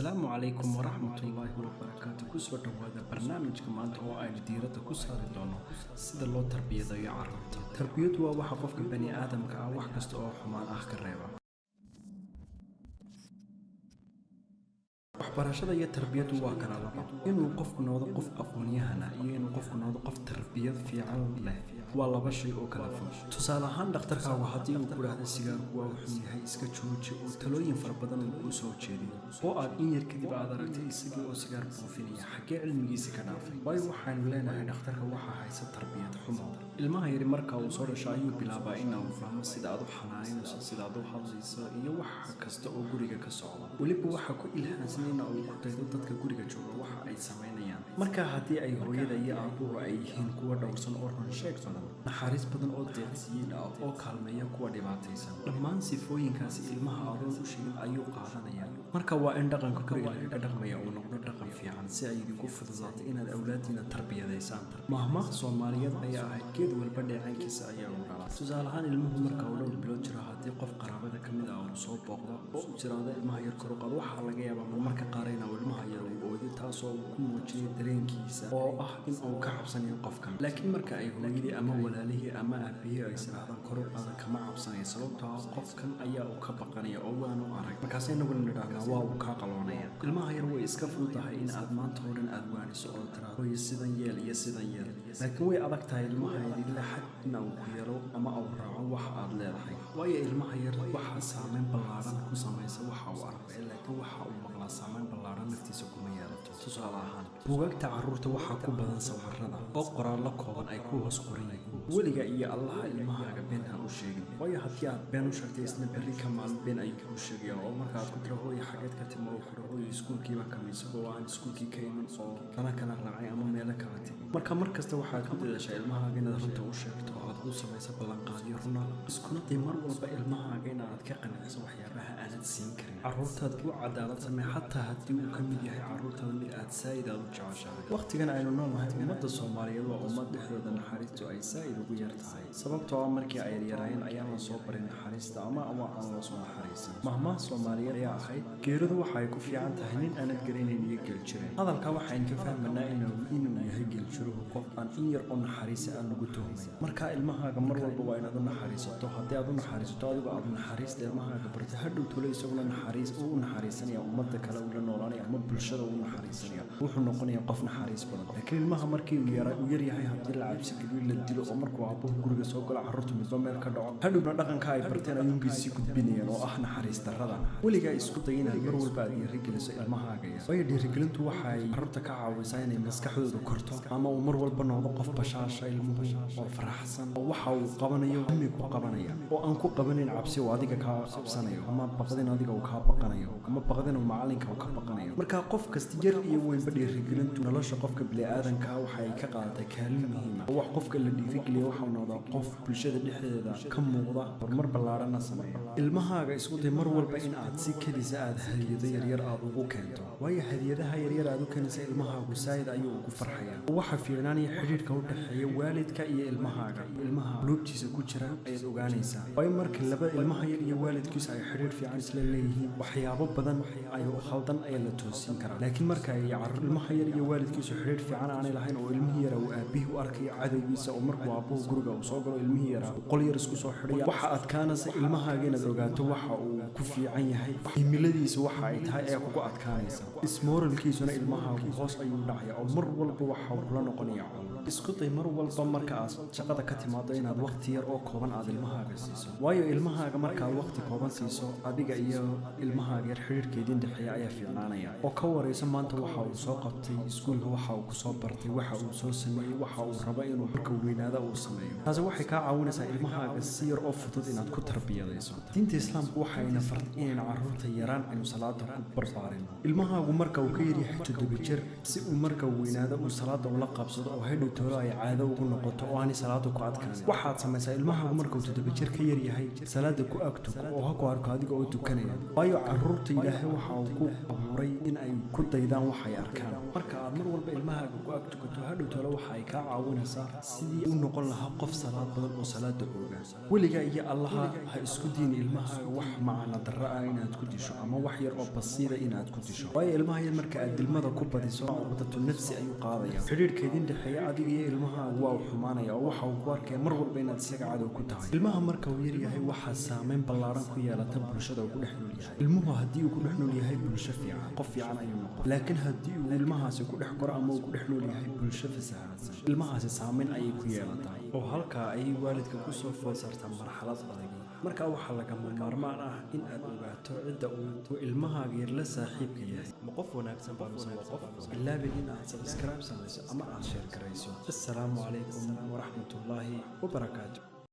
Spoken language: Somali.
السلام عليكم ورحمة الله وبركاته. كسر هذا برنامج كمان هو أي ديرة كسر دونه سيد الله تربية ذي عرفت تربية وحقف بني آدم كأوح كستوه حمان آخر ريبة waxbarashada iyo tarbiyadu waa kala laba inuu qofku noqdo qof aqoon-yahan ah iyo inuu qofku noqdo qof tarbiyad fiican leh waa laba shay oo kala fog tusaale ahaan dhakhtarkaagu haddii uu ku raahdo sigaarku waa xun yahay iska jooji oo talooyin fara badan uu ku soo jeediyo oo aad in yar kadib aad aragtay isagii oo sigaar buufinaya xaggee cilmigiisa ka dhaafay waayo waxaanu leenahay dhakhtarka waxaa haysa tarbiyad xumo ilmaha yari marka uu soo dhasho ayuu bilaabaa inuu fahmo sida aad u xanaanayso sida aad u hadlayso iyo wax kasta oo guriga ka socda weliba waxa ku ilhaansan uu ku daydo dadka guriga jooga waxa ay sameynayaan marka haddii ay hooyada iyo aabuhu ay yihiin kuwa dhowrsan oo run sheeg badan naxariis badan oo deeqsiin ah oo kaalmeeya kuwa dhibaataysan dhammaan sifooyinkaasi ilmaha adoon u sheegin ayuu qaadanaya marka waa in dhaqanka guriga laga dhaqmaya uu noqdo dhaqan fiican si ay idinku fududaato inaad awlaadiina tarbiyadaysaan mahmaha soomaaliyeed ayaa ahayd geed walba dheecaankiisa ayaa u dhalaa tusaale ahaan ilmuhu marka uu dhowr bilood jiro haddii qof qaraabada ka mid ah uu soo booqdo oo u jiraada ilmaha yar koruqaad waxaa laga yaabaa marka qaarayna ilmaha yar uu ooyo taasoo uu ku muujiyo dareenkiisa oo ah in uu ka cabsanayo qofkan laakiin marka ay hooyadii ama walaalihii ama aabihii ay siraadaan koruqaada kama cabsanayo sababtoo ah qofkan ayaa uu ka baqanaya oo waanu arag markaas inaguna nidhaahnaa waa uu kaa qaloonaya ilmaha yar way iska fududahay in aad maanta oo dhan aad waaniso oo tiraado hooyo sidan yeel iyo sidan yeel laakiin way adag tahay ilmaha yar ilaa xad in uu ku yeelo ama uu raaco waxa aad leedahay waayo ilmaha yar waxaa saameyn ballaaran ku samaysa waxa uu arkay laakiin waxa uu maqlaa saameyn ballaaran naftiisa kuma yeelato tusaale ahaan buugaagta carruurta waxaa ku badan sawirrada oo qoraallo kooban ay ku hoos qoran yihiin weliga iyo allaha ilmahaaga been ha u sheegin waayo haddii aad been u sheegtay isna berri ka maalin been ayuu kuu sheegaya oo markaad ku tiro hooyo xageed ka timo oo kuro hooyo iskuulkiiba kama isagoo aan iskuulkii ka iman oo dana kala raacay ama meelo kala timi marka mar kasta waxaad ku dadaashaa ilmahaaga inaad runta u sheegto oo aad u samayso ballanqaadyo runa iskuna day mar walba ilmahaaga inaad ka qanciso waxyaabaha aanad siin karin carruurtaad u cadaalad samee xataa haddii uu ka mid yahay carruurtada mid aad saa'id aad u jeceshahay waqtigan aynu noolnahay ummadda soomaaliyeed waa ummad dhexdooda naxariistu ay saa'id ugu yar tahay sababtoo ah markii ay yaryaraayeen ayaan la soo barin naxariista ama aan la soo naxariisan mahmaha soomaaliyeed ayaa ahayd geeridu waxa ay ku fiican tahay nin aanad garanayn iyo geeljirin hadalka waxayn ka fahmanaa inuu yahay geeljiruhu qof aan in yar oo naxariisa aan lagu tuhmayn marka ilmahaaga mar walba waa inaad u naxariisato haddii aad u naxariisato adigu aad naxariista ilmahaaga barta hadhow tole isaguna naxariis u naxariisanaya ummadda kale uu la noolaanaya ama bulshada uu naxariisanaya wuxuu noqonayaa qof naxariis badan laakiin ilmaha markii uu yar yahay haddii la cabsi geliyo la dilo oo markuu aabuhu guriga soo galo carruurtu midba meel ka dhaco hadhowna dhaqanka ay barteen ayuunbay sii gudbinayaan oo ah naxariis darrada weligaa isku day inaad mar walba aad dhiirigeliso ilmahaaga waayo dhiirigelintu waxay carruurta ka caawisaa inay maskaxdooda korto ama uu mar walba noqdo qof bashaasha ilmuhu oo faraxsan oo waxa uu qabanayo ummi ku qabanaya oo aan ku qabanayn cabsi oo adiga kaa cabsanayo ama baqdin adiga uu kaa baqanayo ama baqdin uu macalinka uu ka baqanayo marka qof kasta yar iyo weynba dhiirigelintu nolosha qofka bini'aadanka waxay ka qaadatay kaalin muhiim ah wax qofka la dhiirigeliyo waxa uu noqdaa qof bulshada dhexdeeda ka muuqda horumar ballaaranna sameeya ilmahaaga isku day mar walba in aad si kelisa aad hadiyado yaryar aad ugu keento waayo hadiyadaha yaryar aad u keenaysa ilmahaagu saa'id ayuu ugu farxaya waxa fiicnaanaya xidhiidhka u dhexeeya waalidka iyo ilmahaaga ilmaha quluubtiisa ku jira ayaad ogaanaysaa waayo marka laba ilmaha yar iyo waalidkiisa ay xidhiidh fiican isla leeyihiin waxyaabo badan ayuu khaldan ayaa la toosin karaa laakiin marka ay ilmaha yar iyo waalidkiisu xidhiidh fiican aanay lahayn oo ilmihii yara uu aabihii u arkayo cadowgiisa oo markuu aabuhu guriga uu soo galo ilmihii yara qol yar isku soo xidhaya waxa adkaanaysa ilmahaaga inaad ogaato waxa uu ku fiican yahay himiladiisa waxa ay tahay ayaa kugu adkaanaysa ismooralkiisuna ilmahaagu hoos ayuu dhacaya oo mar walba waxa uu kula noqonaya isku day mar walba marka aad shaqada ka timaado inaad waqti yar oo kooban aad ilmahaaga siiso waayo ilmahaaga markaad waqti kooban siiso adiga iyo ilmahaaga yar xidhiidhkeediin dhexeeya ayaa fiicnaanaya oo ka warayso maanta waxa uu soo qabtay iskuulka waxa uu ku soo bartay waxa uu soo sameeyey waxa uu rabo inuu marka weynaada uu sameeyo taasi waxay kaa caawinaysaa ilmahaaga si yar oo fudud inaad ku tarbiyadayso diinta islaamku waxayna fartay inaynu carruurta yaraan aynu salaada ku barbaarin ilmahaagu marka uu ka yaryahay 7 jir si uu marka weynaada uu salaada ula qabsado oo hadhow tolo ay caado ugu noqoto oo aanay salaada ku adkaan waxaad samaysaa ilmahaagu marka uu 7 jir ka yaryahay salaada ku agto oo ha ku arko adiga oo tukanaya waayo carruurta ilaahay waxa uu ku abuuray in ay ku daydaan waxay arkaan marka aad mar walba ilmahaaga ku ag tukato hadhow talo waxa ay kaa caawinaysaa sidii u noqon lahaa qof salaad badan oo salaada ooga weligaa iyo allaha ha isku diin ilmahaaga wax macna darro ah inaad ku disho ama wax yar oo basiida inaad ku disho waayo ilmaha yar marka aad dilmada ku badiso cudurtu nafsi ayuu qaadaya xidhiidhkeedin dhexeeya adiga iyo ilmahaaga waa uu xumaanaya oo waxa uu ku arkaya mar walba inaad isaga cadow ku tahay ilmaha marka uu yar yahay waxaa saameyn ballaaran ku yeelata bulshada uu ku dhex nool yahay ilmuhu haddii uu ku dhex nool yahay bulsho fiican qof fiican ayuu noqon laakiin haddii uu ilmahaasi ku dhex koro ama uu ku dhex nool yahay bulsho fasahaadsan ilmahaasi saameyn ayay ku yeelataa oo halkaa ayay waalidka ku soo food saartaa marxalad adag marka waxaa lagama maarmaan ah in aad ogaato cidda uu ilmahaaga yar la saaxiibka yahay ma qof wanaagsan baa mise waa qof bilaabin in aad subscribe samayso ama aad share garayso assalaamu calaykum waraxmatullaahi wabarakaatu